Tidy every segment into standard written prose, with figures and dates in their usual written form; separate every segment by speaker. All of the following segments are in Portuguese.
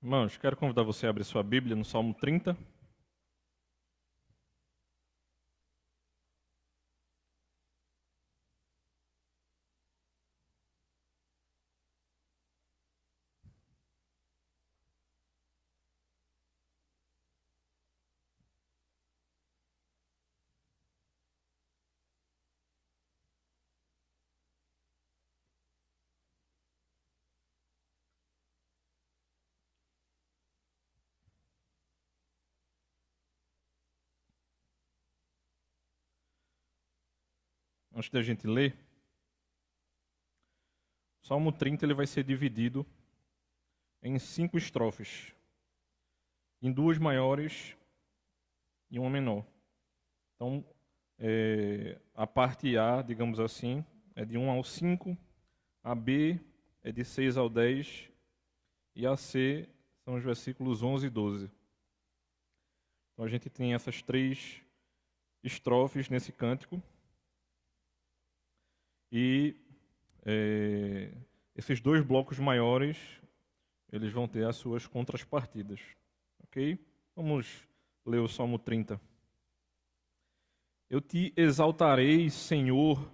Speaker 1: Irmãos, quero convidar você a abrir sua Bíblia no Salmo 30. Antes da gente ler, o Salmo 30 ele vai ser dividido em 5 estrofes, em 2 maiores e uma menor. Então, a parte A, digamos assim, é de 1 ao 5, a B é de 6 ao 10 e a C são os versículos 11 e 12. Então, a gente tem essas 3 estrofes nesse cântico. E esses 2 blocos maiores, eles vão ter as suas contrapartidas. Ok? Vamos ler o Salmo 30. Eu te exaltarei, Senhor,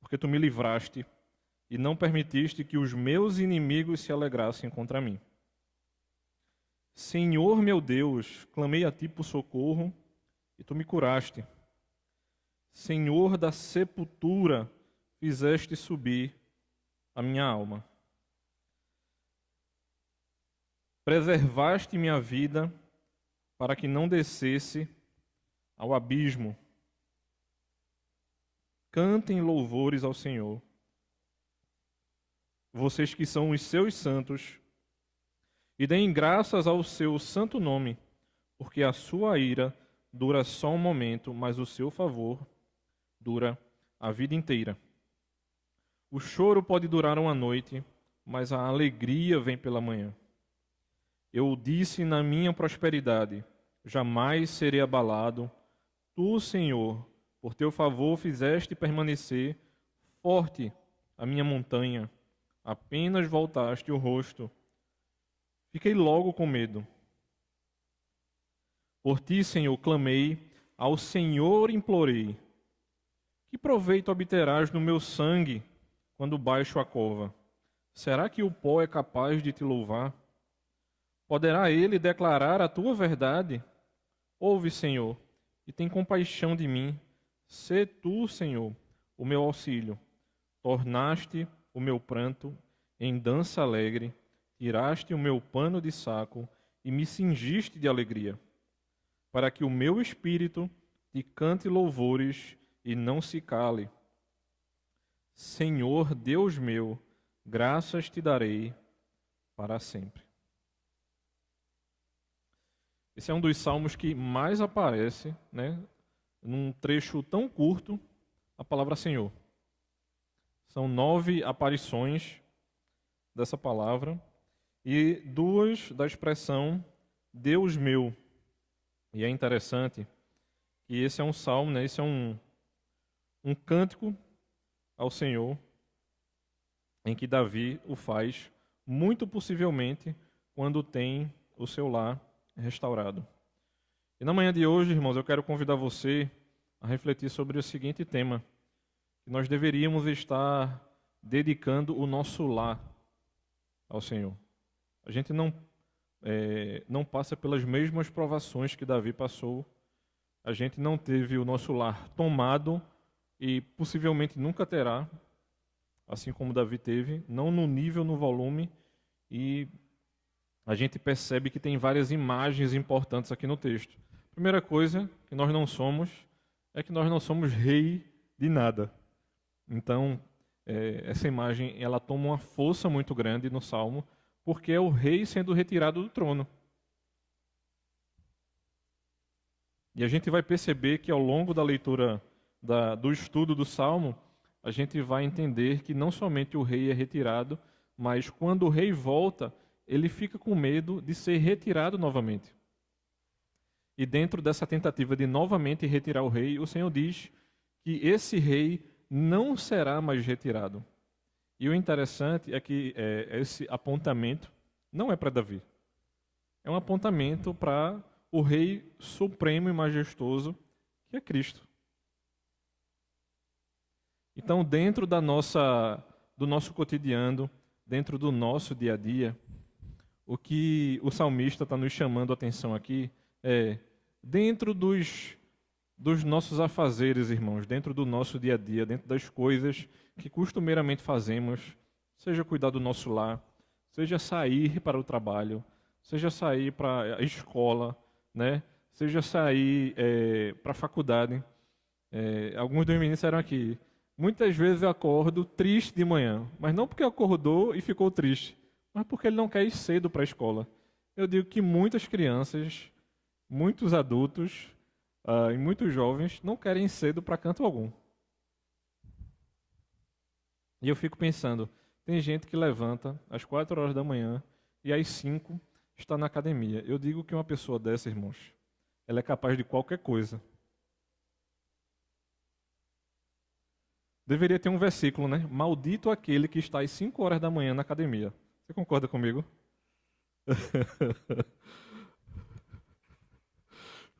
Speaker 1: porque tu me livraste e não permitiste que os meus inimigos se alegrassem contra mim. Senhor meu Deus, clamei a ti por socorro e tu me curaste. Senhor da sepultura, fizeste subir a minha alma. Preservaste minha vida para que não descesse ao abismo. Cantem louvores ao Senhor, vocês que são os seus santos, e deem graças ao seu santo nome, porque a sua ira dura só um momento, mas o seu favor dura a vida inteira. O choro pode durar uma noite, mas a alegria vem pela manhã. Eu disse na minha prosperidade, jamais serei abalado. Tu, Senhor, por teu favor fizeste permanecer forte a minha montanha. Apenas voltaste o rosto. Fiquei logo com medo. Por ti, Senhor, clamei, ao Senhor implorei. Que proveito obterás no meu sangue quando baixo a cova? Será que o pó é capaz de te louvar? Poderá ele declarar a tua verdade? Ouve, Senhor, e tem compaixão de mim. Sê tu, Senhor, o meu auxílio. Tornaste o meu pranto em dança alegre, tiraste o meu pano de saco e me cingiste de alegria, para que o meu espírito te cante louvores e não se cale. Senhor Deus meu, graças te darei para sempre. Esse é um dos salmos que mais aparece, num trecho tão curto, a palavra Senhor. São 9 aparições dessa palavra e 2 da expressão Deus meu. E é interessante que esse é um salmo, esse é um cântico ao Senhor, em que Davi o faz, muito possivelmente, quando tem o seu lar restaurado. E na manhã de hoje, irmãos, eu quero convidar você a refletir sobre o seguinte tema, que nós deveríamos estar dedicando o nosso lar ao Senhor. A gente não passa pelas mesmas provações que Davi passou, a gente não teve o nosso lar tomado e possivelmente nunca terá, assim como Davi teve, não no nível, no volume, e a gente percebe que tem várias imagens importantes aqui no texto. Primeira coisa que nós não somos é que nós não somos rei de nada. Então, essa imagem ela toma uma força muito grande no Salmo, porque é o rei sendo retirado do trono. E a gente vai perceber que ao longo da leitura do estudo do Salmo, a gente vai entender que não somente o rei é retirado, mas quando o rei volta, ele fica com medo de ser retirado novamente. E dentro dessa tentativa de novamente retirar o rei, o Senhor diz que esse rei não será mais retirado. E o interessante é que esse apontamento Não é para Davi. É um apontamento para o Rei Supremo e Majestoso, que é Cristo. Então, dentro do nosso cotidiano, dentro do nosso dia a dia, o que o salmista está nos chamando a atenção aqui é, dentro dos nossos afazeres, irmãos, dentro do nosso dia a dia, dentro das coisas que costumeiramente fazemos, seja cuidar do nosso lar, seja sair para o trabalho, seja sair para a escola, né? Seja sair para a faculdade. Alguns dos meninos disseram aqui, muitas vezes eu acordo triste de manhã, mas não porque acordou e ficou triste, mas porque ele não quer ir cedo para a escola. Eu digo que muitas crianças, muitos adultos e muitos jovens não querem ir cedo para canto algum. E eu fico pensando, tem gente que levanta às 4 horas da manhã e às 5 está na academia. Eu digo que uma pessoa dessa, irmãos, ela é capaz de qualquer coisa. Deveria ter um versículo, né? Maldito aquele que está às 5 horas da manhã na academia. Você concorda comigo?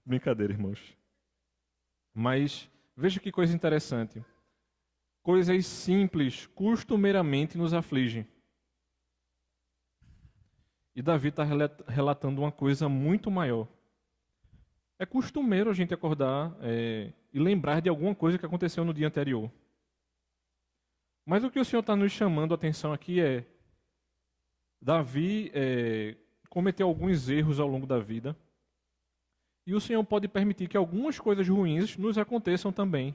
Speaker 1: Brincadeira, irmãos. Mas veja que coisa interessante. Coisas simples, costumeiramente nos afligem. E Davi está relatando uma coisa muito maior. É costumeiro a gente acordar e lembrar de alguma coisa que aconteceu no dia anterior. Mas o que o Senhor está nos chamando a atenção aqui é Davi cometeu alguns erros ao longo da vida. E o Senhor pode permitir que algumas coisas ruins nos aconteçam também.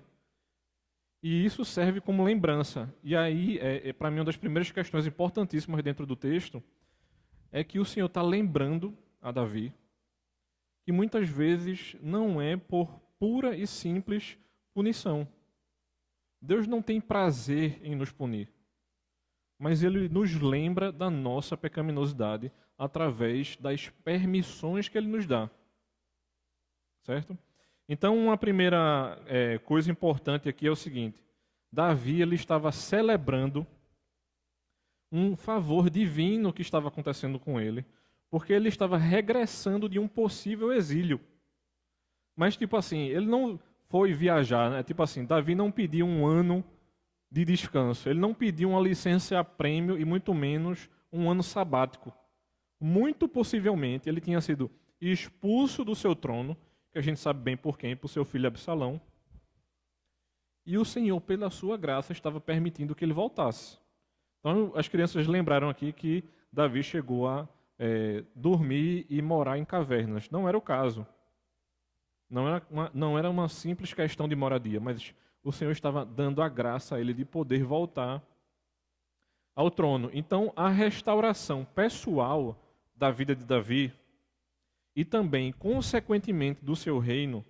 Speaker 1: E isso serve como lembrança. E aí, para mim, uma das primeiras questões importantíssimas dentro do texto é que o Senhor está lembrando a Davi que muitas vezes não é por pura e simples punição. Deus não tem prazer em nos punir, mas Ele nos lembra da nossa pecaminosidade através das permissões que Ele nos dá. Certo? Então, uma primeira coisa importante aqui é o seguinte. Davi ele estava celebrando um favor divino que estava acontecendo com ele, porque ele estava regressando de um possível exílio. Mas, tipo assim, ele não foi viajar, né? Tipo assim, Davi não pediu um ano de descanso, ele não pediu uma licença a prêmio e muito menos um ano sabático. Muito possivelmente ele tinha sido expulso do seu trono, que a gente sabe bem por quem, por seu filho Absalão. E o Senhor, pela sua graça, estava permitindo que ele voltasse. Então, as crianças lembraram aqui que Davi chegou a dormir e morar em cavernas. Não era o caso. Não era uma simples questão de moradia, mas o Senhor estava dando a graça a ele de poder voltar ao trono. Então, a restauração pessoal da vida de Davi e também, consequentemente, do seu reino,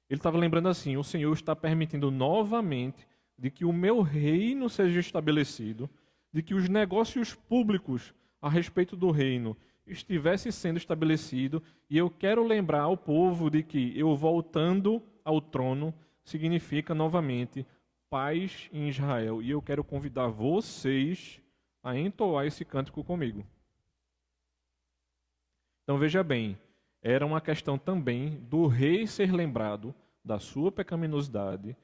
Speaker 1: ele estava lembrando assim, o Senhor está permitindo novamente de que o meu reino seja estabelecido, de que os negócios públicos a respeito do reino estivessem sendo estabelecidos, e eu quero lembrar ao povo de que eu voltando ao trono significa novamente paz em Israel, e eu quero convidar vocês a entoar esse cântico comigo. Então veja bem, era uma questão também do rei ser lembrado da sua pecaminosidade,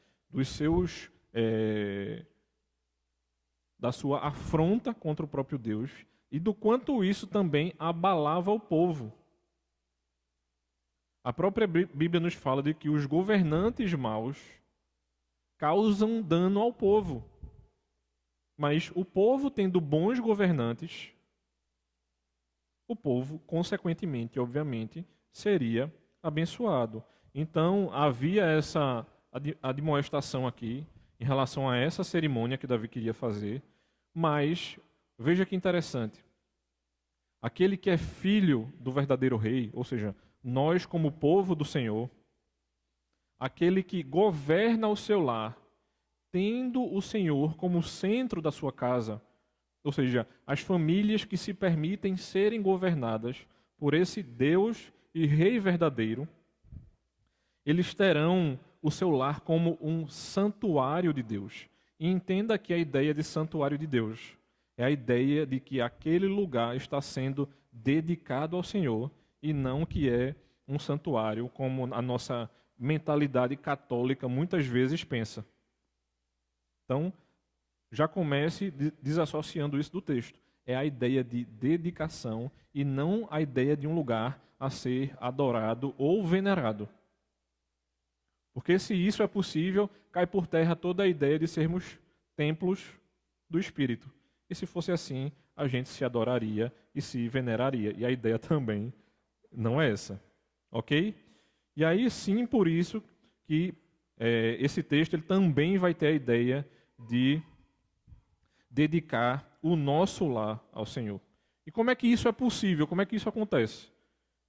Speaker 1: da sua afronta contra o próprio Deus e do quanto isso também abalava o povo. A própria Bíblia nos fala de que os governantes maus causam dano ao povo. Mas o povo tendo bons governantes, o povo, consequentemente, obviamente, seria abençoado. Então, havia essa admoestação aqui em relação a essa cerimônia que Davi queria fazer, mas veja que interessante. Aquele que é filho do verdadeiro rei, ou seja, nós como povo do Senhor, aquele que governa o seu lar, tendo o Senhor como centro da sua casa, ou seja, as famílias que se permitem serem governadas por esse Deus e Rei verdadeiro, eles terão o seu lar como um santuário de Deus. E entenda aqui a ideia de santuário de Deus. É a ideia de que aquele lugar está sendo dedicado ao Senhor e não que é um santuário, como a nossa mentalidade católica muitas vezes pensa. Então, já comece desassociando isso do texto. É a ideia de dedicação e não a ideia de um lugar a ser adorado ou venerado. Porque se isso é possível, cai por terra toda a ideia de sermos templos do Espírito. E se fosse assim, a gente se adoraria e se veneraria. E a ideia também não é essa. Ok? E aí sim, por isso que esse texto ele também vai ter a ideia de dedicar o nosso lar ao Senhor. E como é que isso é possível? Como é que isso acontece?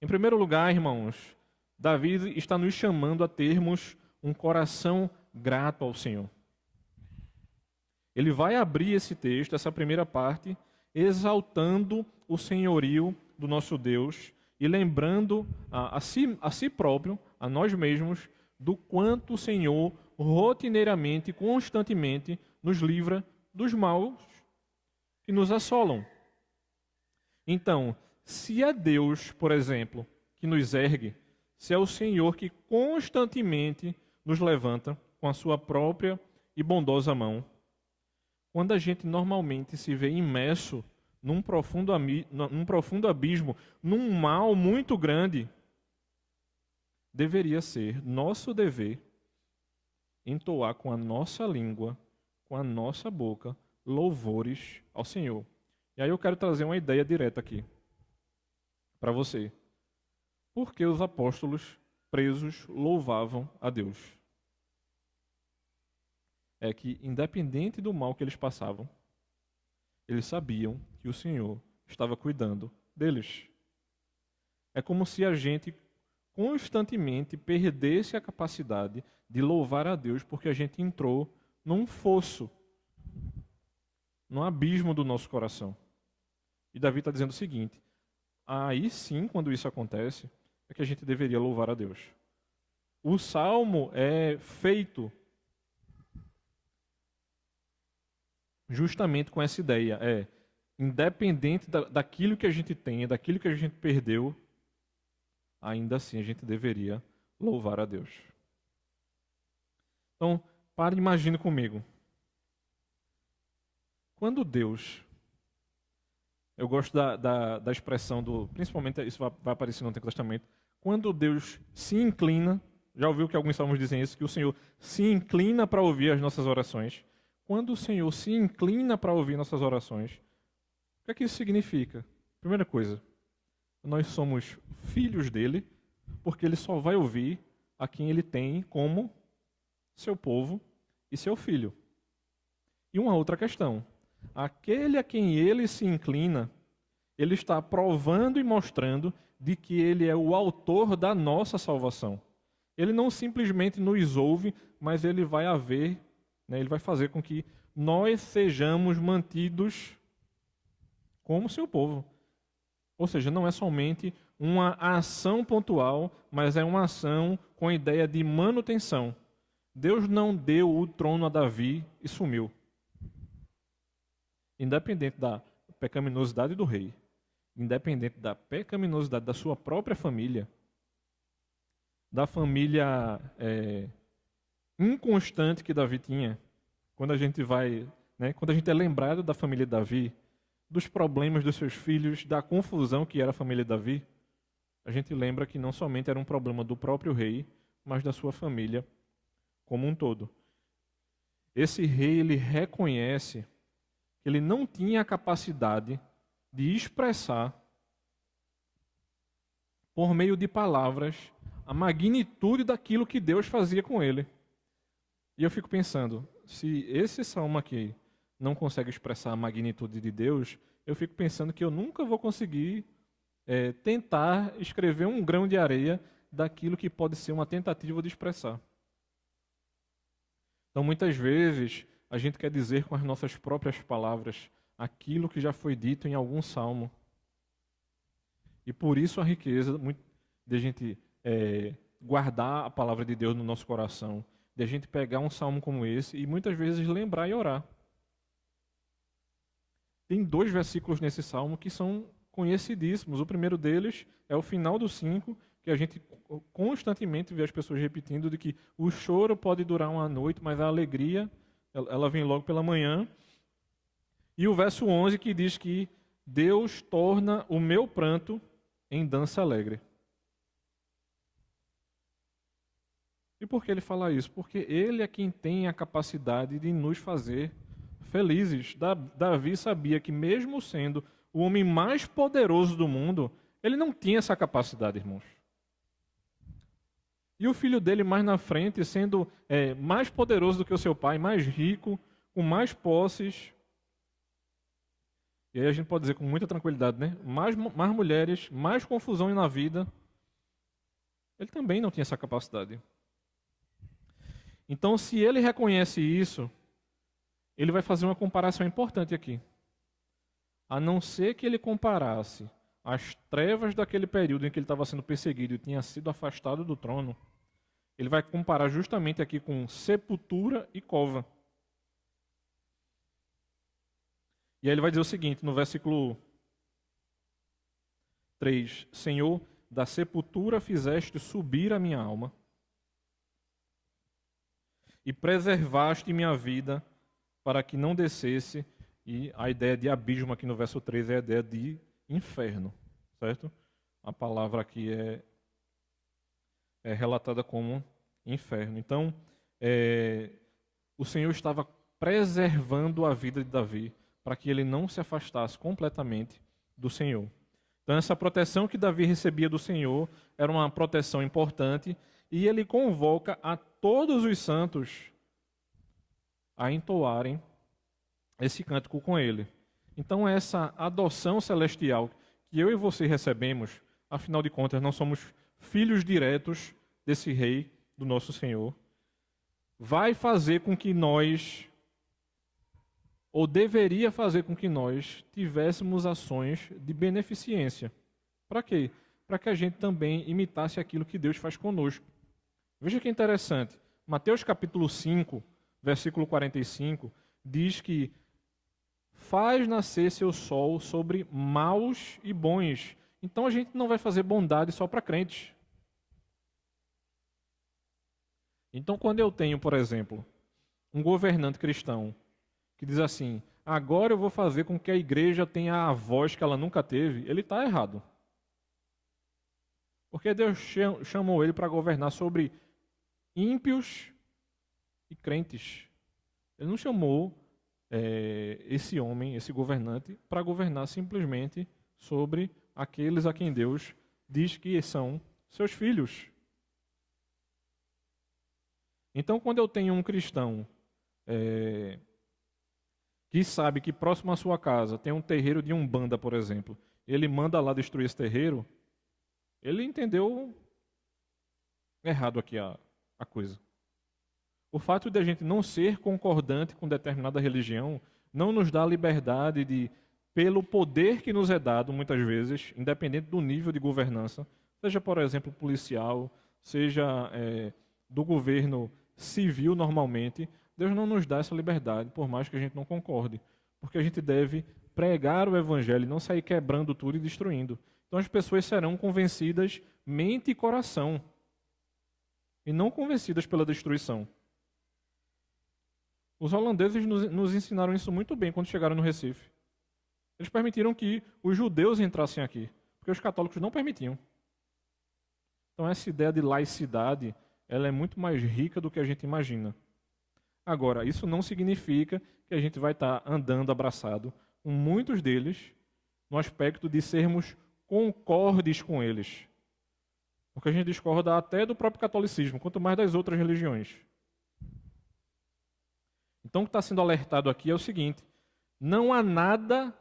Speaker 1: Em primeiro lugar, irmãos, Davi está nos chamando a termos um coração grato ao Senhor. Ele vai abrir esse texto, essa primeira parte, exaltando o senhorio do nosso Deus e lembrando a si próprio, a nós mesmos, do quanto o Senhor rotineiramente, constantemente, nos livra dos maus que nos assolam. Então, se é Deus, por exemplo, que nos ergue, se é o Senhor que constantemente nos levanta com a sua própria e bondosa mão, quando a gente normalmente se vê imerso num profundo abismo, num mal muito grande, deveria ser nosso dever entoar com a nossa língua, com a nossa boca, louvores ao Senhor. E aí eu quero trazer uma ideia direta aqui para você. Por que os apóstolos presos louvavam a Deus? É que, independente do mal que eles passavam, eles sabiam que o Senhor estava cuidando deles. É como se a gente constantemente perdesse a capacidade de louvar a Deus porque a gente entrou num fosso, num abismo do nosso coração. E Davi está dizendo o seguinte: aí sim, quando isso acontece, é que a gente deveria louvar a Deus. O salmo é feito justamente com essa ideia. Independente daquilo que a gente tem, daquilo que a gente perdeu, ainda assim a gente deveria louvar a Deus. Então, para e imagine comigo. Quando Deus... Eu gosto da expressão principalmente isso vai aparecer no Antigo Testamento. Quando Deus se inclina, já ouviu que alguns salmos dizem isso, que o Senhor se inclina para ouvir as nossas orações. Quando o Senhor se inclina para ouvir nossas orações, o que é que isso significa? Primeira coisa, nós somos filhos dele, porque ele só vai ouvir a quem ele tem como seu povo e seu filho. E uma outra questão, aquele a quem ele se inclina, ele está provando e mostrando de que ele é o autor da nossa salvação. Ele não simplesmente nos ouve, mas ele vai haver, ele vai fazer com que nós sejamos mantidos como seu povo. Ou seja, não é somente uma ação pontual, mas é uma ação com a ideia de manutenção. Deus não deu o trono a Davi e sumiu. Independente da pecaminosidade do rei, independente da pecaminosidade da sua própria família, da família inconstante que Davi tinha, quando a gente quando a gente é lembrado da família de Davi, dos problemas dos seus filhos, da confusão que era a família de Davi, a gente lembra que não somente era um problema do próprio rei, mas da sua família como um todo. Esse rei, ele reconhece que ele não tinha a capacidade de expressar, por meio de palavras, a magnitude daquilo que Deus fazia com ele. E eu fico pensando, se esse salmo aqui não consegue expressar a magnitude de Deus, eu fico pensando que eu nunca vou conseguir tentar escrever um grão de areia daquilo que pode ser uma tentativa de expressar. Então, muitas vezes, a gente quer dizer com as nossas próprias palavras aquilo que já foi dito em algum salmo. E por isso a riqueza de a gente guardar a palavra de Deus no nosso coração, de a gente pegar um salmo como esse e muitas vezes lembrar e orar. tem 2 versículos nesse salmo que são conhecidíssimos. O primeiro deles é o final do 5, que a gente constantemente vê as pessoas repetindo de que o choro pode durar uma noite, mas a alegria, ela vem logo pela manhã. E o verso 11 que diz que Deus torna o meu pranto em dança alegre. E por que ele fala isso? Porque ele é quem tem a capacidade de nos fazer felizes. Davi sabia que mesmo sendo o homem mais poderoso do mundo, ele não tinha essa capacidade, irmãos. E o filho dele mais na frente, sendo mais poderoso do que o seu pai, mais rico, com mais posses. E aí a gente pode dizer com muita tranquilidade, né? Mais mulheres, mais confusão na vida. Ele também não tinha essa capacidade. Então, se ele reconhece isso, ele vai fazer uma comparação importante aqui. A não ser que ele comparasse as trevas daquele período em que ele estava sendo perseguido e tinha sido afastado do trono, ele vai comparar justamente aqui com sepultura e cova. E aí ele vai dizer o seguinte, no versículo 3, Senhor, da sepultura fizeste subir a minha alma, e preservaste minha vida para que não descesse. E a ideia de abismo aqui no verso 3 é a ideia de inferno, certo? A palavra aqui é relatada como inferno. Então, o Senhor estava preservando a vida de Davi para que ele não se afastasse completamente do Senhor. Então, essa proteção que Davi recebia do Senhor era uma proteção importante, e ele convoca a todos os santos a entoarem esse cântico com ele. Então, essa adoção celestial que eu e você recebemos, afinal de contas, não somos filhos diretos desse rei, do nosso Senhor, vai fazer com que nós, ou deveria fazer com que nós, tivéssemos ações de beneficência. Para quê? Para que a gente também imitasse aquilo que Deus faz conosco. Veja que interessante. Mateus capítulo 5, versículo 45, diz que faz nascer seu sol sobre maus e bons. Então a gente não vai fazer bondade só para crentes. Então quando eu tenho, por exemplo, um governante cristão que diz assim, agora eu vou fazer com que a igreja tenha a voz que ela nunca teve, ele está errado. Porque Deus chamou ele para governar sobre ímpios e crentes. Ele não chamou esse homem, esse governante, para governar simplesmente sobre aqueles a quem Deus diz que são seus filhos. Então, quando eu tenho um cristão que sabe que próximo à sua casa tem um terreiro de Umbanda, por exemplo, ele manda lá destruir esse terreiro, ele entendeu errado aqui a coisa. O fato de a gente não ser concordante com determinada religião não nos dá a liberdade de, pelo poder que nos é dado, muitas vezes, independente do nível de governança, seja, por exemplo, policial, seja do governo civil normalmente, Deus não nos dá essa liberdade, por mais que a gente não concorde. Porque a gente deve pregar o evangelho e não sair quebrando tudo e destruindo. Então as pessoas serão convencidas mente e coração, e não convencidas pela destruição. Os holandeses nos ensinaram isso muito bem quando chegaram no Recife. Eles permitiram que os judeus entrassem aqui, porque os católicos não permitiam. Então essa ideia de laicidade, ela é muito mais rica do que a gente imagina. Agora, isso não significa que a gente vai estar andando abraçado com muitos deles no aspecto de sermos concordes com eles. Porque a gente discorda até do próprio catolicismo, quanto mais das outras religiões. Então, o que está sendo alertado aqui é o seguinte: não há nada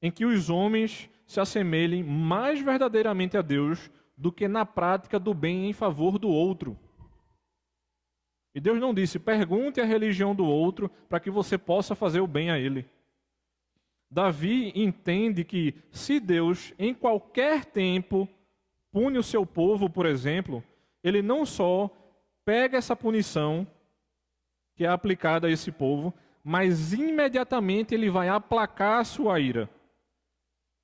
Speaker 1: em que os homens se assemelhem mais verdadeiramente a Deus do que na prática do bem em favor do outro. E Deus não disse, pergunte a religião do outro para que você possa fazer o bem a ele. Davi entende que se Deus, em qualquer tempo, pune o seu povo, por exemplo, ele não só pega essa punição que é aplicada a esse povo, mas imediatamente ele vai aplacar a sua ira,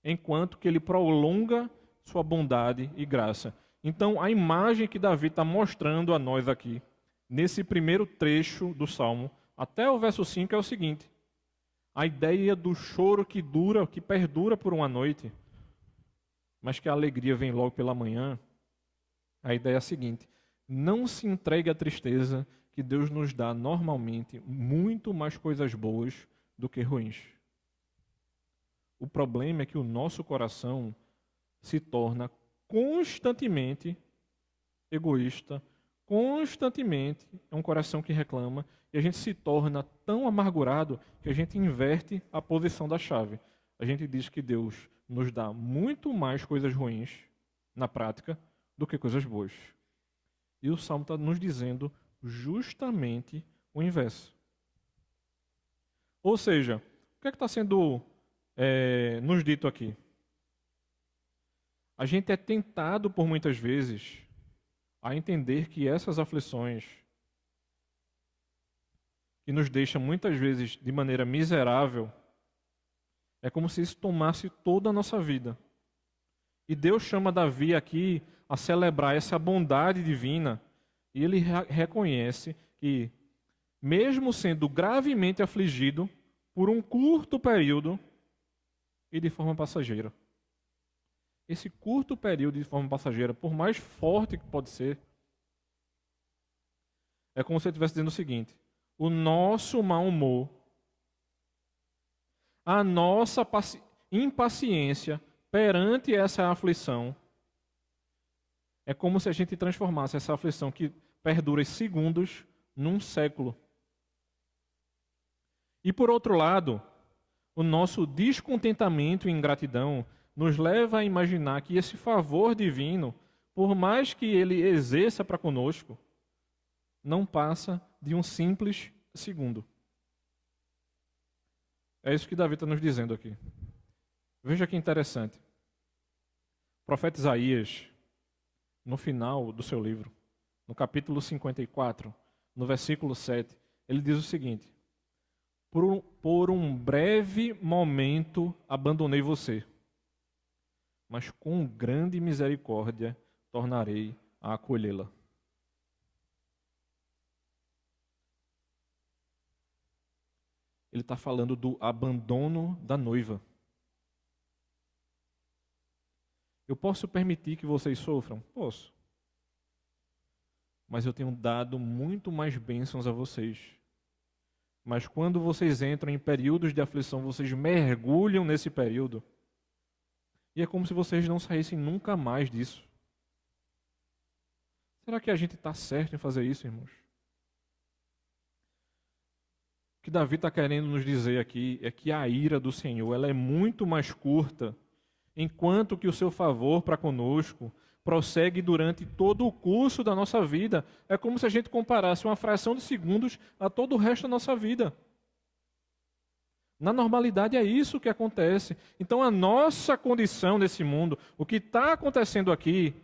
Speaker 1: enquanto que ele prolonga sua bondade e graça. Então, a imagem que Davi está mostrando a nós aqui, nesse primeiro trecho do Salmo, até o verso 5, é o seguinte: a ideia do choro que dura, que perdura por uma noite, mas que a alegria vem logo pela manhã. A ideia é a seguinte: não se entregue à tristeza, que Deus nos dá normalmente muito mais coisas boas do que ruins. O problema é que o nosso coração se torna constantemente egoísta, constantemente é um coração que reclama, e a gente se torna tão amargurado que a gente inverte a posição da chave. A gente diz que Deus nos dá muito mais coisas ruins na prática do que coisas boas. E o Salmo está nos dizendo justamente o inverso. Ou seja, o que é que está sendo nos dito aqui? A gente é tentado por muitas vezes a entender que essas aflições, que nos deixam muitas vezes de maneira miserável, é como se isso tomasse toda a nossa vida. E Deus chama Davi aqui a celebrar essa bondade divina, e ele reconhece que, mesmo sendo gravemente afligido por um curto período e de forma passageira, esse curto período de forma passageira, por mais forte que pode ser, é como se ele estivesse dizendo o seguinte: o nosso mau humor, a nossa impaciência perante essa aflição, é como se a gente transformasse essa aflição que perdura segundos num século. E por outro lado, o nosso descontentamento e ingratidão nos leva a imaginar que esse favor divino, por mais que ele exerça para conosco, não passa de um simples segundo. É isso que Davi está nos dizendo aqui. Veja que interessante. O profeta Isaías, no final do seu livro, no capítulo 54, no versículo 7, ele diz o seguinte: por um breve momento abandonei você, mas com grande misericórdia tornarei a acolhê-la. Ele está falando do abandono da noiva. Eu posso permitir que vocês sofram? Posso. Mas eu tenho dado muito mais bênçãos a vocês. Mas quando vocês entram em períodos de aflição, vocês mergulham nesse período. E é como se vocês não saíssem nunca mais disso. Será que a gente está certo em fazer isso, irmãos? O que Davi está querendo nos dizer aqui é que a ira do Senhor ela é muito mais curta, enquanto que o seu favor para conosco prossegue durante todo o curso da nossa vida. É como se a gente comparasse uma fração de segundos a todo o resto da nossa vida. Na normalidade é isso que acontece. Então a nossa condição nesse mundo, o que está acontecendo aqui,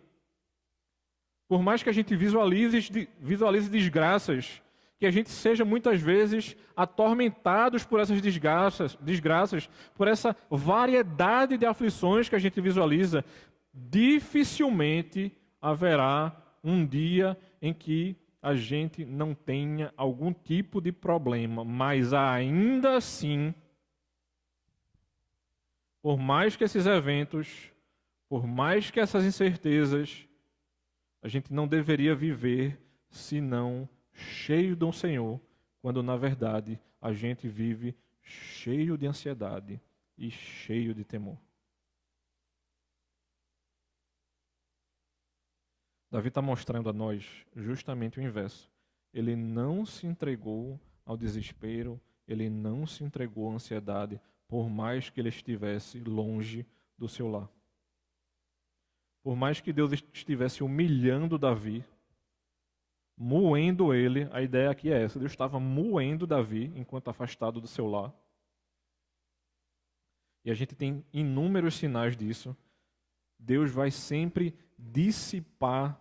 Speaker 1: por mais que a gente visualize desgraças, que a gente seja muitas vezes atormentados por essas desgraças, por essa variedade de aflições que a gente visualiza, dificilmente haverá um dia em que a gente não tenha algum tipo de problema, mas ainda assim, por mais que esses eventos, por mais que essas incertezas, a gente não deveria viver senão cheio do Senhor, quando na verdade a gente vive cheio de ansiedade e cheio de temor. Davi está mostrando a nós justamente o inverso. Ele não se entregou ao desespero, ele não se entregou à ansiedade, por mais que ele estivesse longe do seu lar. Por mais que Deus estivesse humilhando Davi, moendo ele, a ideia aqui é essa: Deus estava moendo Davi enquanto afastado do seu lar. E a gente tem inúmeros sinais disso. Deus vai sempre dissipar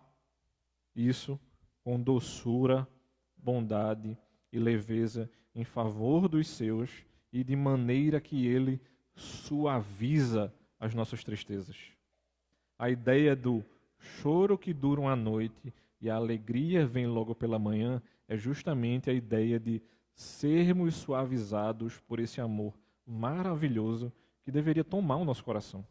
Speaker 1: isso com doçura, bondade e leveza em favor dos seus e de maneira que ele suaviza as nossas tristezas. A ideia do choro que dura uma noite e a alegria vem logo pela manhã é justamente a ideia de sermos suavizados por esse amor maravilhoso que deveria tomar o nosso coração.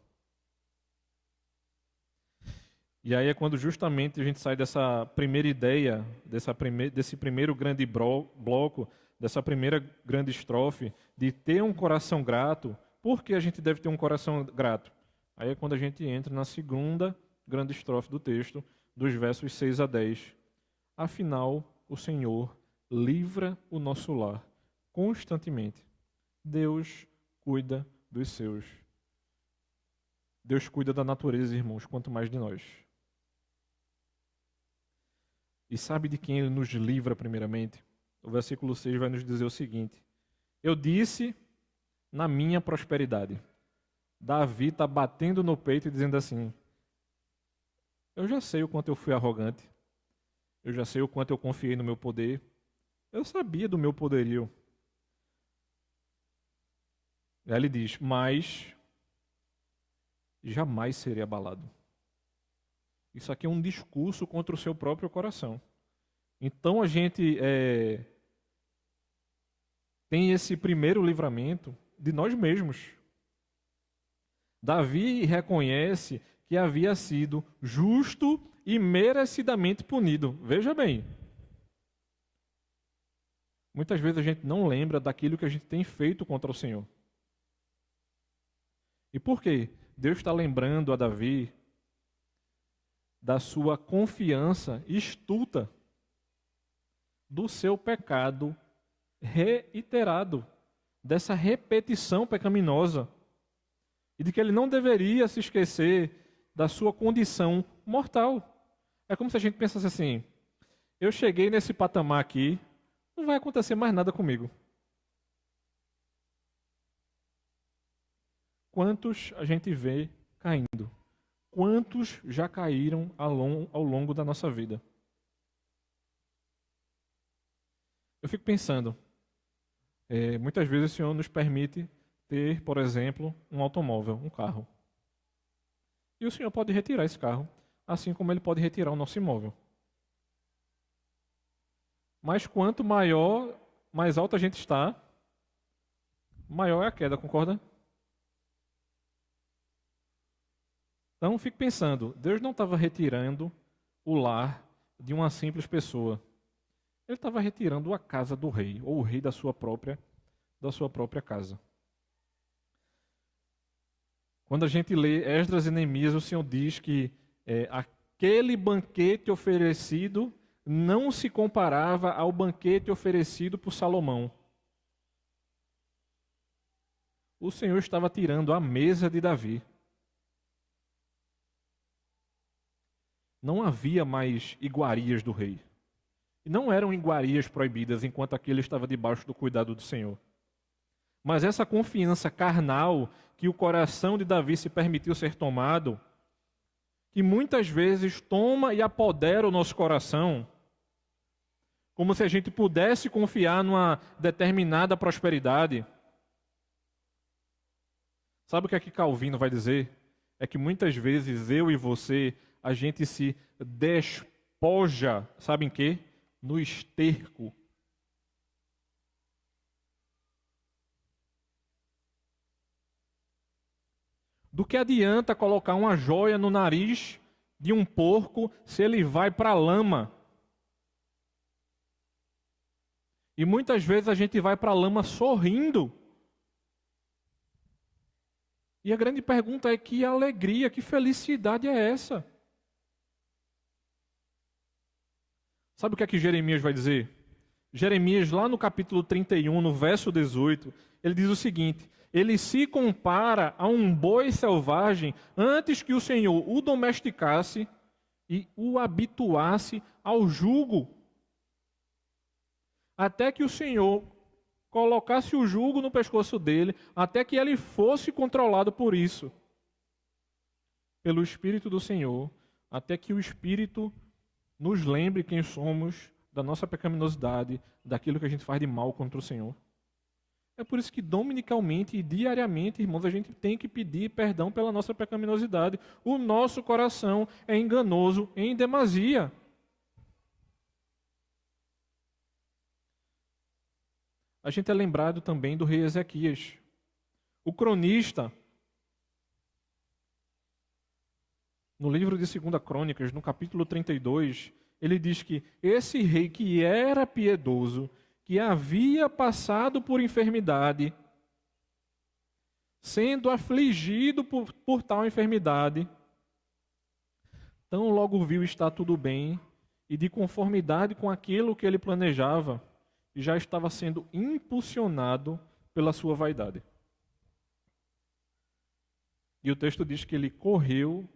Speaker 1: E aí é quando justamente a gente sai dessa primeira ideia, desse primeiro grande bloco, dessa primeira grande estrofe, de ter um coração grato. Por que a gente deve ter um coração grato? Aí é quando a gente entra na segunda grande estrofe do texto, dos versos 6 a 10. Afinal, o Senhor livra o nosso lar constantemente. Deus cuida dos seus. Deus cuida da natureza, irmãos, quanto mais de nós. E sabe de quem ele nos livra primeiramente? O versículo 6 vai nos dizer o seguinte: eu disse na minha prosperidade. Davi está batendo no peito e dizendo assim: eu já sei o quanto eu fui arrogante, eu já sei o quanto eu confiei no meu poder, eu sabia do meu poderio. Aí ele diz: mas jamais serei abalado. Isso aqui é um discurso contra o seu próprio coração. Então a gente tem esse primeiro livramento de nós mesmos. Davi reconhece que havia sido justo e merecidamente punido. Veja bem. Muitas vezes a gente não lembra daquilo que a gente tem feito contra o Senhor. E por quê? Deus está lembrando a Davi da sua confiança estulta, do seu pecado reiterado, dessa repetição pecaminosa, e de que ele não deveria se esquecer da sua condição mortal. É como se a gente pensasse assim: eu cheguei nesse patamar aqui, não vai acontecer mais nada comigo. Quantos a gente vê caindo? Quantos já caíram ao longo da nossa vida? Eu fico pensando, muitas vezes o Senhor nos permite ter, por exemplo, um automóvel, um carro. E o Senhor pode retirar esse carro, assim como Ele pode retirar o nosso imóvel. Mas quanto maior, mais alto a gente está, maior é a queda, concorda? Então, fico pensando, Deus não estava retirando o lar de uma simples pessoa. Ele estava retirando a casa do rei, ou o rei da sua própria casa. Quando a gente lê Esdras e Neemias, o Senhor diz que aquele banquete oferecido não se comparava ao banquete oferecido por Salomão. O Senhor estava tirando a mesa de Davi. Não havia mais iguarias do rei. E não eram iguarias proibidas enquanto aquele estava debaixo do cuidado do Senhor. Mas essa confiança carnal que o coração de Davi se permitiu ser tomado, que muitas vezes toma e apodera o nosso coração, como se a gente pudesse confiar numa determinada prosperidade. Sabe o que é que Calvino vai dizer? É que muitas vezes eu e você, a gente se despoja, sabe em quê? No esterco. Do que adianta colocar uma joia no nariz de um porco se ele vai para a lama? E muitas vezes a gente vai para a lama sorrindo. E a grande pergunta é: que alegria, que felicidade é essa? Sabe o que é que Jeremias vai dizer? Jeremias, lá no capítulo 31, no verso 18, ele diz o seguinte: ele se compara a um boi selvagem antes que o Senhor o domesticasse e o habituasse ao jugo. Até que o Senhor colocasse o jugo no pescoço dele, até que ele fosse controlado por isso. Pelo Espírito do Senhor, até que o Espírito nos lembre quem somos da nossa pecaminosidade, daquilo que a gente faz de mal contra o Senhor. É por isso que dominicalmente e diariamente, irmãos, a gente tem que pedir perdão pela nossa pecaminosidade. O nosso coração é enganoso em demasia. A gente é lembrado também do rei Ezequias. O cronista, no livro de 2 Crônicas, no capítulo 32, ele diz que esse rei que era piedoso, que havia passado por enfermidade, sendo afligido por tal enfermidade, tão logo viu estar tudo bem, e de conformidade com aquilo que ele planejava, já estava sendo impulsionado pela sua vaidade. E o texto diz que ele correu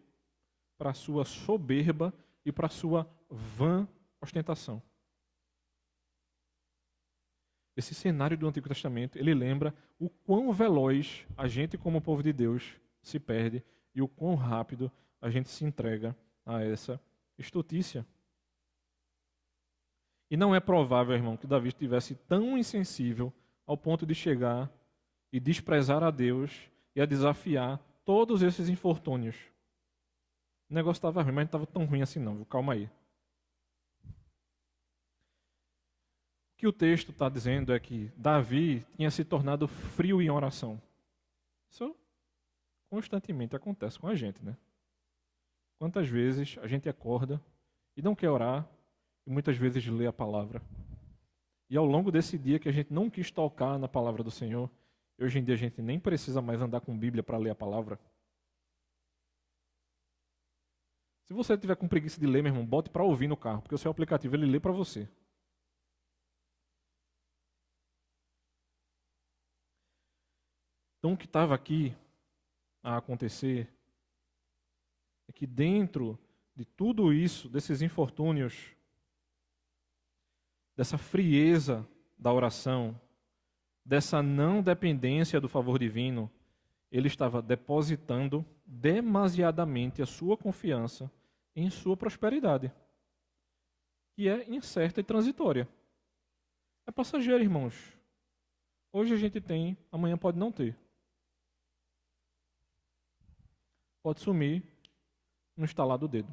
Speaker 1: para a sua soberba e para a sua vã ostentação. Esse cenário do Antigo Testamento, ele lembra o quão veloz a gente, como povo de Deus, se perde e o quão rápido a gente se entrega a essa estutícia. E não é provável, irmão, que Davi estivesse tão insensível ao ponto de chegar e desprezar a Deus e a desafiar todos esses infortúnios. O negócio estava ruim, mas não estava tão ruim assim não, viu? Calma aí. O que o texto está dizendo é que Davi tinha se tornado frio em oração. Isso constantemente acontece com a gente, né? Quantas vezes a gente acorda e não quer orar, e muitas vezes lê a palavra. E ao longo desse dia que a gente não quis tocar na palavra do Senhor, hoje em dia a gente nem precisa mais andar com Bíblia para ler a palavra. Se você tiver com preguiça de ler, meu irmão, bote para ouvir no carro, porque o seu aplicativo ele lê para você. Então o que estava aqui a acontecer é que dentro de tudo isso, desses infortúnios, dessa frieza da oração, dessa não dependência do favor divino, ele estava depositando demasiadamente a sua confiança em sua prosperidade, que é incerta e transitória. É passageiro, irmãos. Hoje a gente tem, amanhã pode não ter. Pode sumir no estalar do dedo.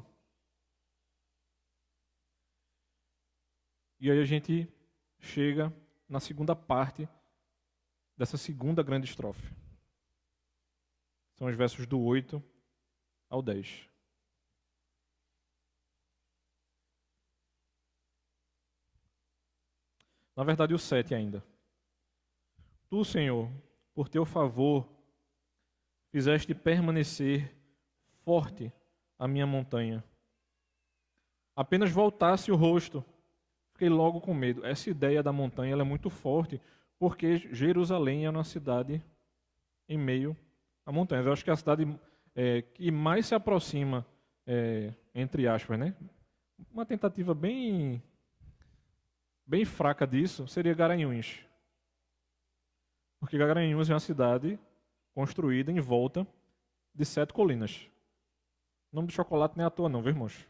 Speaker 1: E aí a gente chega na segunda parte dessa segunda grande estrofe. São os versos do 8 ao 10. Na verdade, o 7 ainda. Tu, Senhor, por teu favor, fizeste permanecer forte a minha montanha. Apenas voltasse o rosto, fiquei logo com medo. Essa ideia da montanha ela é muito forte, porque Jerusalém é uma cidade em meio a montanhas. Eu acho que é a cidade que mais se aproxima, entre aspas, né? Uma tentativa bem fraca disso seria Garanhuns. Porque Garanhuns é uma cidade construída em volta de 7 colinas. O nome do chocolate não é à toa não, viu, irmãos?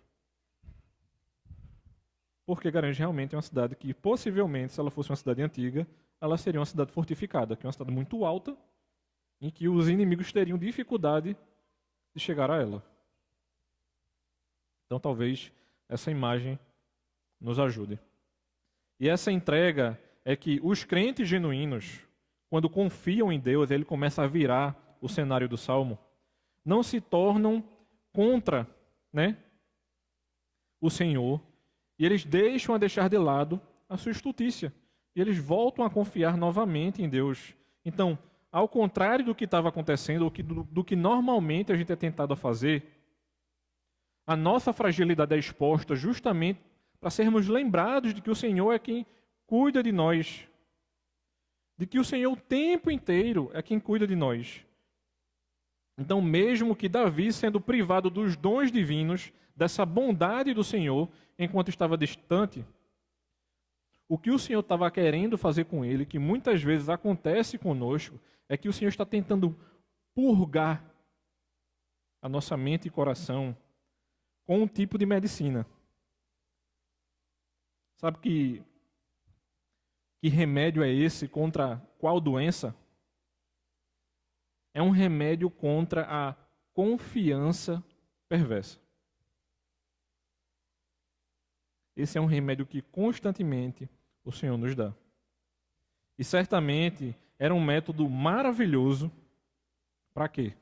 Speaker 1: Porque Garanhuns realmente é uma cidade que, possivelmente, se ela fosse uma cidade antiga, ela seria uma cidade fortificada, que é uma cidade muito alta, em que os inimigos teriam dificuldade de chegar a ela. Então, talvez essa imagem nos ajude. E essa entrega é que os crentes genuínos, quando confiam em Deus, ele começa a virar o cenário do Salmo, não se tornam contra, né, o Senhor, e eles deixam a deixar de lado a sua estultícia. E eles voltam a confiar novamente em Deus. Então, ao contrário do que estava acontecendo, do que normalmente a gente é tentado a fazer, a nossa fragilidade é exposta justamente para sermos lembrados de que o Senhor é quem cuida de nós. De que o Senhor o tempo inteiro é quem cuida de nós. Então, mesmo que Davi, sendo privado dos dons divinos, dessa bondade do Senhor, enquanto estava distante, o que o Senhor estava querendo fazer com ele, que muitas vezes acontece conosco, é que o Senhor está tentando purgar a nossa mente e coração com um tipo de medicina. Sabe que remédio é esse contra qual doença? É um remédio contra a confiança perversa. Esse é um remédio que constantemente o Senhor nos dá. E certamente era um método maravilhoso para quê?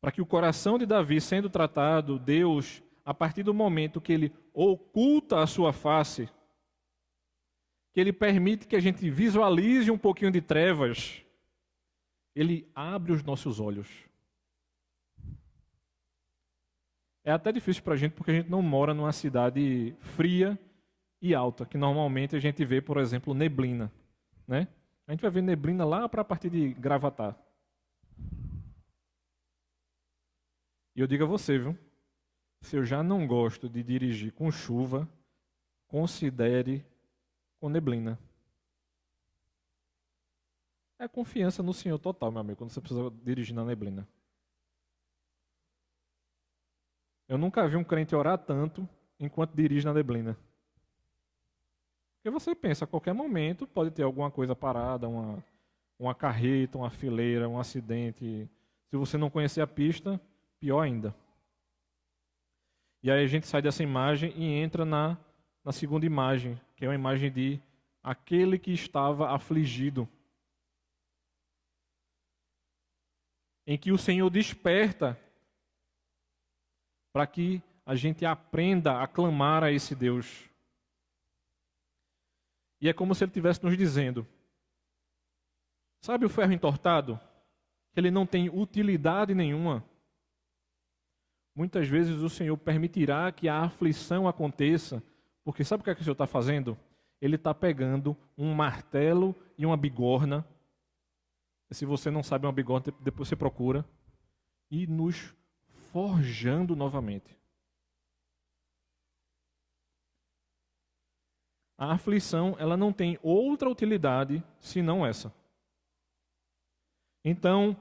Speaker 1: Para que o coração de Davi, sendo tratado, Deus, a partir do momento que ele oculta a sua face, que ele permite que a gente visualize um pouquinho de trevas, ele abre os nossos olhos. É até difícil para a gente porque a gente não mora numa cidade fria e alta, que normalmente a gente vê, por exemplo, neblina, né? A gente vai ver neblina lá para a partir de Gravatá. E eu digo a você, viu? Se eu já não gosto de dirigir com chuva, considere com neblina. É confiança no Senhor total, meu amigo, quando você precisa dirigir na neblina. Eu nunca vi um crente orar tanto enquanto dirige na neblina. Porque você pensa, a qualquer momento pode ter alguma coisa parada, uma carreta, uma fileira, um acidente. Se você não conhecer a pista, pior ainda. E aí a gente sai dessa imagem e entra na segunda imagem, que é uma imagem de aquele que estava afligido. Em que o Senhor desperta para que a gente aprenda a clamar a esse Deus. E é como se ele estivesse nos dizendo, sabe o ferro entortado? Que ele não tem utilidade nenhuma. Muitas vezes o Senhor permitirá que a aflição aconteça, porque sabe o que é que o Senhor está fazendo? Ele está pegando um martelo e uma bigorna. Se você não sabe uma bigorna, depois você procura. E nos forjando novamente. A aflição, ela não tem outra utilidade senão essa. Então,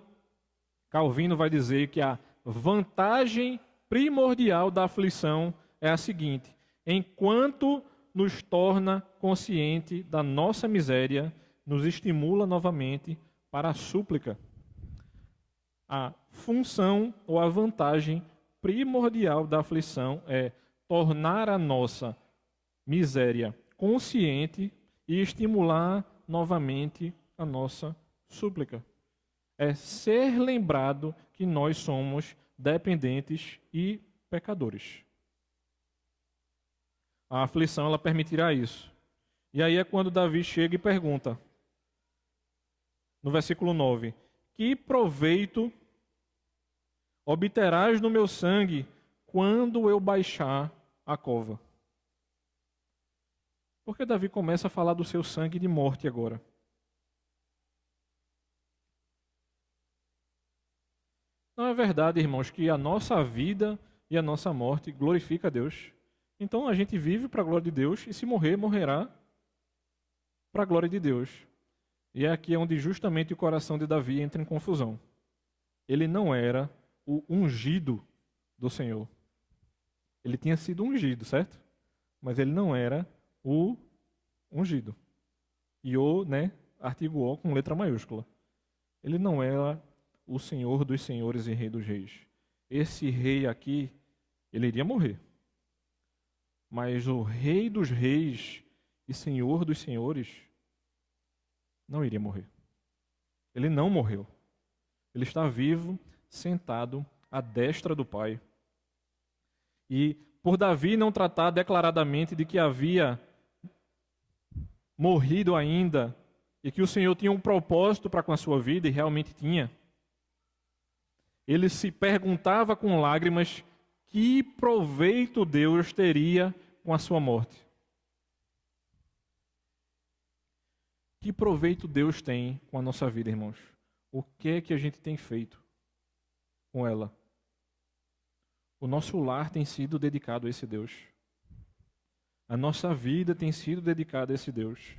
Speaker 1: Calvino vai dizer que a vantagem primordial da aflição é a seguinte: enquanto nos torna consciente da nossa miséria, nos estimula novamente para a súplica. A função ou a vantagem primordial da aflição é tornar a nossa miséria consciente e estimular novamente a nossa súplica. É ser lembrado que nós somos dependentes e pecadores. A aflição, ela permitirá isso. E aí é quando Davi chega e pergunta, no versículo 9, que proveito obterás no meu sangue quando eu baixar a cova? Porque Davi começa a falar do seu sangue de morte agora. Não é verdade, irmãos, que a nossa vida e a nossa morte glorifica a Deus? Então a gente vive para a glória de Deus e se morrer, morrerá para a glória de Deus. E é aqui onde justamente o coração de Davi entra em confusão. Ele não era o ungido do Senhor. Ele tinha sido ungido, certo? Mas ele não era o ungido. E o, artigo O com letra maiúscula. Ele não era o Senhor dos senhores e Rei dos reis. Esse rei aqui, ele iria morrer. Mas o Rei dos reis e Senhor dos senhores não iria morrer. Ele não morreu. Ele está vivo, sentado à destra do Pai. E por Davi não tratar declaradamente de que havia morrido ainda e que o Senhor tinha um propósito para com a sua vida, e realmente tinha, ele se perguntava com lágrimas que proveito Deus teria com a sua morte. Que proveito Deus tem com a nossa vida, irmãos? O que é que a gente tem feito com ela? O nosso lar tem sido dedicado a esse Deus. A nossa vida tem sido dedicada a esse Deus.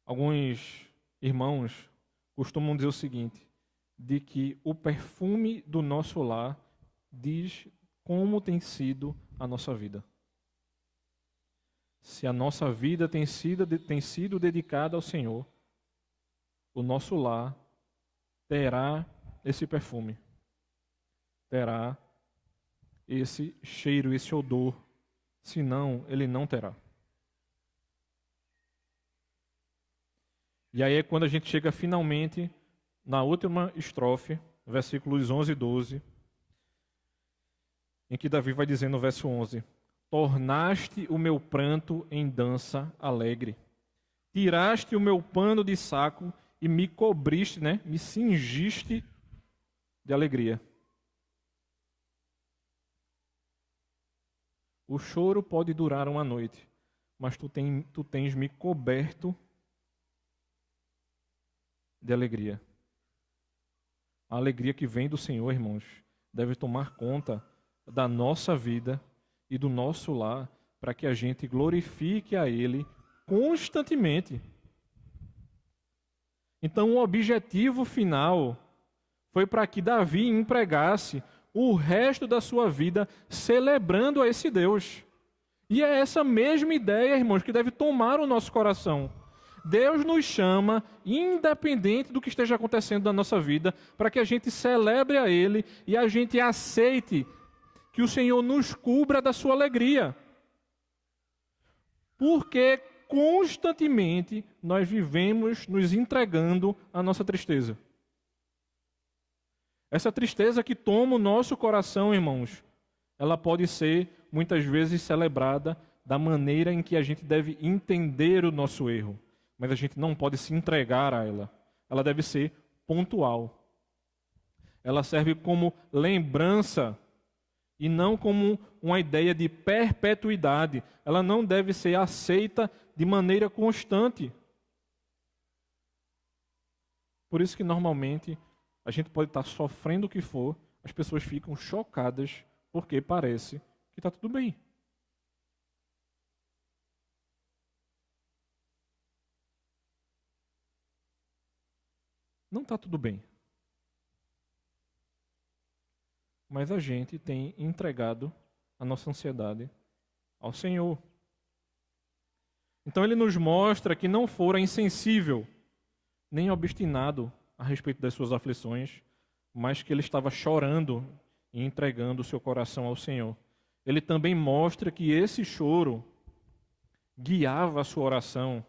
Speaker 1: Alguns irmãos costumam dizer o seguinte, de que o perfume do nosso lar diz como tem sido a nossa vida. Se a nossa vida tem sido dedicada ao Senhor, o nosso lar terá esse perfume, terá esse cheiro, esse odor. Senão, ele não terá. E aí é quando a gente chega finalmente na última estrofe, versículos 11 e 12, em que Davi vai dizer no verso 11: tornaste o meu pranto em dança alegre, tiraste o meu pano de saco e me cobriste, me cingiste de alegria. O choro pode durar uma noite, mas tu tens me coberto de alegria. A alegria que vem do Senhor, irmãos, deve tomar conta da nossa vida e do nosso lar, para que a gente glorifique a Ele constantemente. Então, o objetivo final foi para que Davi empregasse o resto da sua vida celebrando a esse Deus. E é essa mesma ideia, irmãos, que deve tomar o nosso coração. Deus nos chama, independente do que esteja acontecendo na nossa vida, para que a gente celebre a Ele e a gente aceite que o Senhor nos cubra da sua alegria. Porque constantemente nós vivemos nos entregando à nossa tristeza. Essa tristeza que toma o nosso coração, irmãos, ela pode ser muitas vezes celebrada da maneira em que a gente deve entender o nosso erro. Mas a gente não pode se entregar a ela. Ela deve ser pontual. Ela serve como lembrança e não como uma ideia de perpetuidade. Ela não deve ser aceita de maneira constante. Por isso que normalmente a gente pode estar sofrendo o que for, as pessoas ficam chocadas porque parece que está tudo bem. Não está tudo bem. Mas a gente tem entregado a nossa ansiedade ao Senhor. Então ele nos mostra que não fora insensível, nem obstinado a respeito das suas aflições, mas que ele estava chorando e entregando o seu coração ao Senhor. Ele também mostra que esse choro guiava a sua oração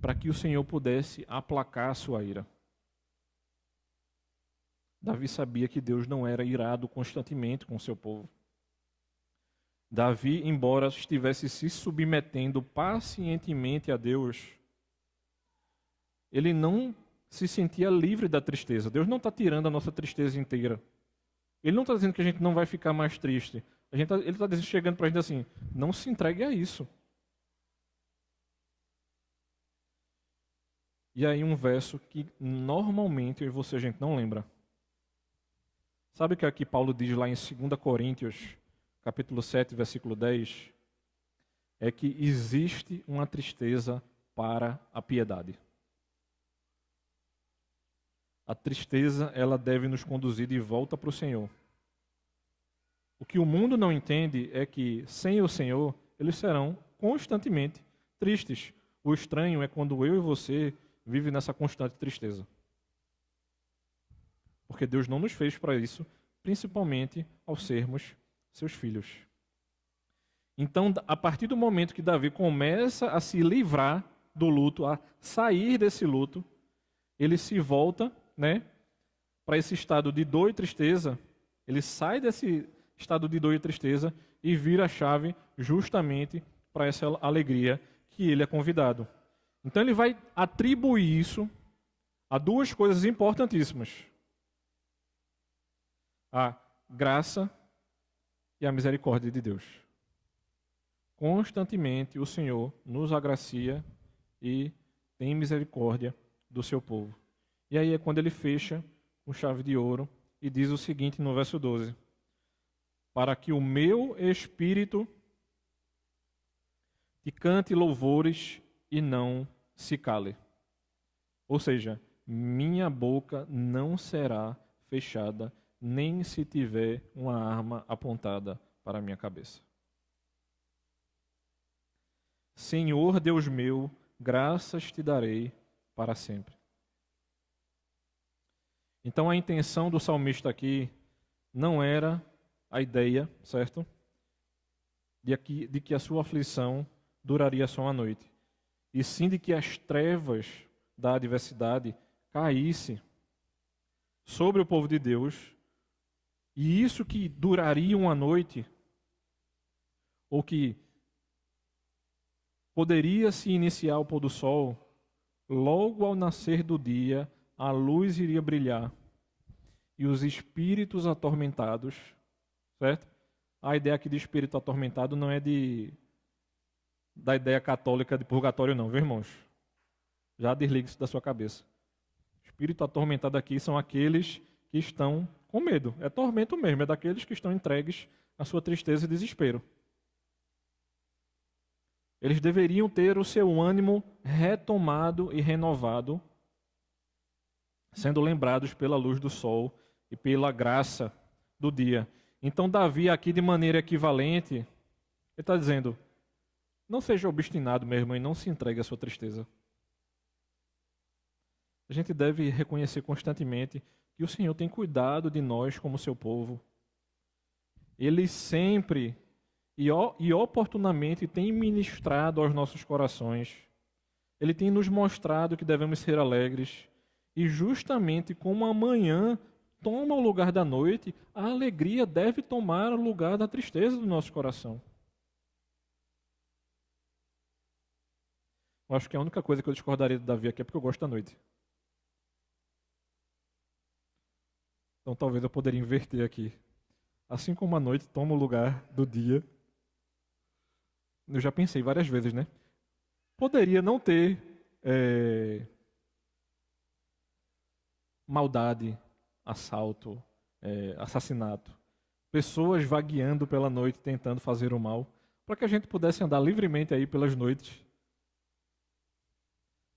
Speaker 1: para que o Senhor pudesse aplacar a sua ira. Davi sabia que Deus não era irado constantemente com o seu povo. Davi, embora estivesse se submetendo pacientemente a Deus, ele não se sentia livre da tristeza. Deus não está tirando a nossa tristeza inteira. Ele não está dizendo que a gente não vai ficar mais triste. Ele está chegando para a gente assim, não se entregue a isso. E aí um verso que normalmente eu e você a gente não lembra. Sabe o que aqui Paulo diz lá em 2 Coríntios, capítulo 7, versículo 10? É que existe uma tristeza para a piedade. A tristeza, ela deve nos conduzir de volta para o Senhor. O que o mundo não entende é que, sem o Senhor, eles serão constantemente tristes. O estranho é quando eu e você vivem nessa constante tristeza. Porque Deus não nos fez para isso, principalmente ao sermos seus filhos. Então, a partir do momento que Davi começa a se livrar do luto, a sair desse luto, ele se volta, para esse estado de dor e tristeza. Ele sai desse estado de dor e tristeza e vira a chave justamente para essa alegria que ele é convidado. Então ele vai atribuir isso a duas coisas importantíssimas: a graça e a misericórdia de Deus. Constantemente o Senhor nos agracia e tem misericórdia do seu povo. E aí é quando ele fecha com chave de ouro e diz o seguinte no verso 12: para que o meu espírito te cante louvores e não se cale. Ou seja, minha boca não será fechada nem se tiver uma arma apontada para a minha cabeça. Senhor Deus meu, graças te darei para sempre. Então a intenção do salmista aqui não era a ideia, certo? De que a sua aflição duraria só uma noite. E sim de que as trevas da adversidade caíssem sobre o povo de Deus. E isso que duraria uma noite, ou que poderia se iniciar o pôr do sol, logo ao nascer do dia, a luz iria brilhar. E os espíritos atormentados, certo? A ideia aqui de espírito atormentado não é da ideia católica de purgatório não, viu, irmãos? Já desligue isso da sua cabeça. Espírito atormentado aqui são aqueles que estão com medo. É tormento mesmo, é daqueles que estão entregues à sua tristeza e desespero. Eles deveriam ter o seu ânimo retomado e renovado, sendo lembrados pela luz do sol e pela graça do dia. Então, Davi, aqui de maneira equivalente, ele está dizendo: não seja obstinado, meu irmão, e não se entregue à sua tristeza. A gente deve reconhecer constantemente que o Senhor tem cuidado de nós como seu povo. Ele sempre e oportunamente tem ministrado aos nossos corações. Ele tem nos mostrado que devemos ser alegres. E justamente como amanhã toma o lugar da noite, a alegria deve tomar o lugar da tristeza do nosso coração. Eu acho que a única coisa que eu discordaria de Davi aqui é porque eu gosto da noite. Então talvez eu poderia inverter aqui. Assim como a noite toma o lugar do dia, eu já pensei várias vezes, né? Poderia não ter maldade, assalto, assassinato, pessoas vagueando pela noite tentando fazer o mal, para que a gente pudesse andar livremente aí pelas noites,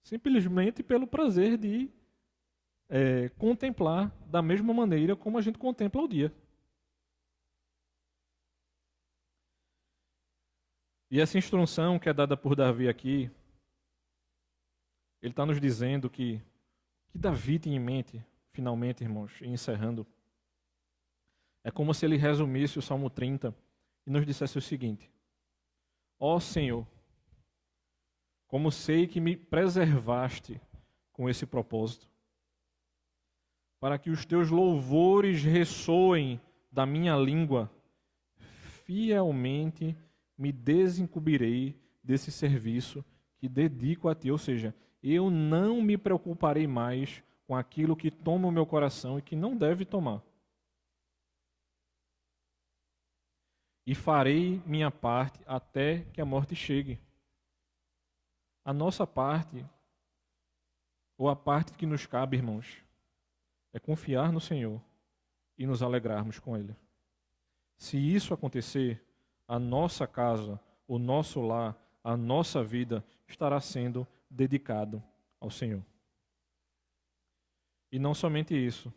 Speaker 1: simplesmente pelo prazer de contemplar da mesma maneira como a gente contempla o dia. E essa instrução que é dada por Davi aqui, ele está nos dizendo que Davi tinha em mente, finalmente, irmãos, e encerrando, é como se ele resumisse o Salmo 30 e nos dissesse o seguinte: ó Senhor, como sei que me preservaste com esse propósito, para que os teus louvores ressoem da minha língua, fielmente me desincumbirei desse serviço que dedico a ti. Ou seja, eu não me preocuparei mais com aquilo que toma o meu coração e que não deve tomar. E farei minha parte até que a morte chegue. A nossa parte, ou a parte que nos cabe, irmãos, é confiar no Senhor e nos alegrarmos com Ele. Se isso acontecer, a nossa casa, o nosso lar, a nossa vida estará sendo dedicado ao Senhor. E não somente isso.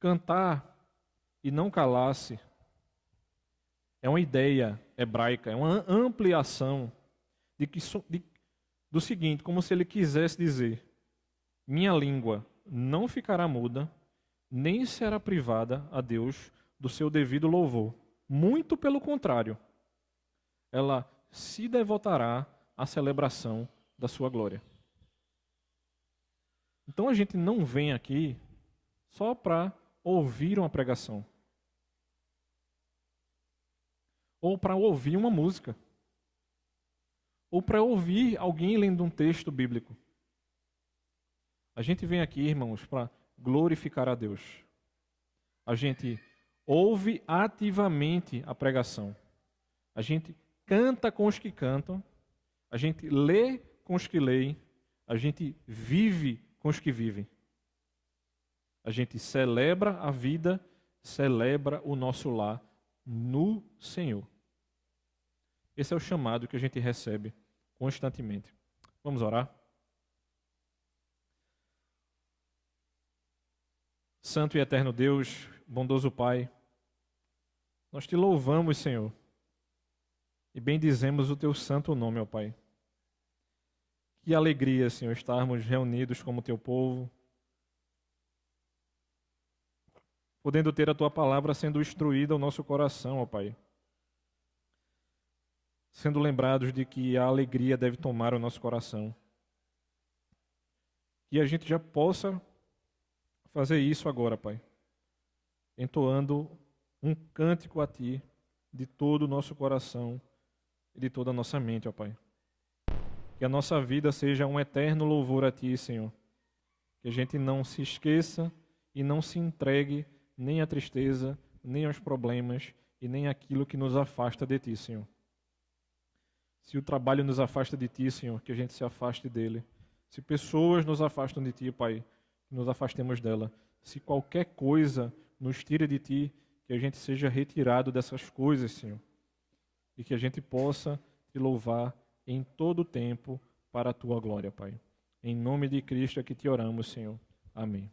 Speaker 1: Cantar e não calar-se é uma ideia hebraica, é uma ampliação do seguinte, como se ele quisesse dizer: minha língua não ficará muda, nem será privada a Deus do seu devido louvor. Muito pelo contrário, ela se devotará à celebração da sua glória. Então a gente não vem aqui só para ouvir uma pregação, ou para ouvir uma música, ou para ouvir alguém lendo um texto bíblico. A gente vem aqui, irmãos, para glorificar a Deus. A gente ouve ativamente a pregação. A gente canta com os que cantam. A gente lê com os que leem. A gente vive com os que vivem. A gente celebra a vida, celebra o nosso lar no Senhor. Esse é o chamado que a gente recebe constantemente. Vamos orar? Santo e eterno Deus, bondoso Pai, nós te louvamos, Senhor, e bendizemos o teu santo nome, ó Pai. Que alegria, Senhor, estarmos reunidos como teu povo, podendo ter a tua palavra sendo instruída ao nosso coração, ó Pai. Sendo lembrados de que a alegria deve tomar o nosso coração. Que a gente já possa fazer isso agora, Pai. Entoando um cântico a Ti de todo o nosso coração e de toda a nossa mente, ó Pai. Que a nossa vida seja um eterno louvor a Ti, Senhor. Que a gente não se esqueça e não se entregue nem à tristeza, nem aos problemas e nem àquilo que nos afasta de Ti, Senhor. Se o trabalho nos afasta de Ti, Senhor, que a gente se afaste dele. Se pessoas nos afastam de Ti, Pai, que nos afastemos dela. Se qualquer coisa nos tira de Ti, que a gente seja retirado dessas coisas, Senhor. E que a gente possa Te louvar em todo o tempo para a Tua glória, Pai. Em nome de Cristo é que Te oramos, Senhor. Amém.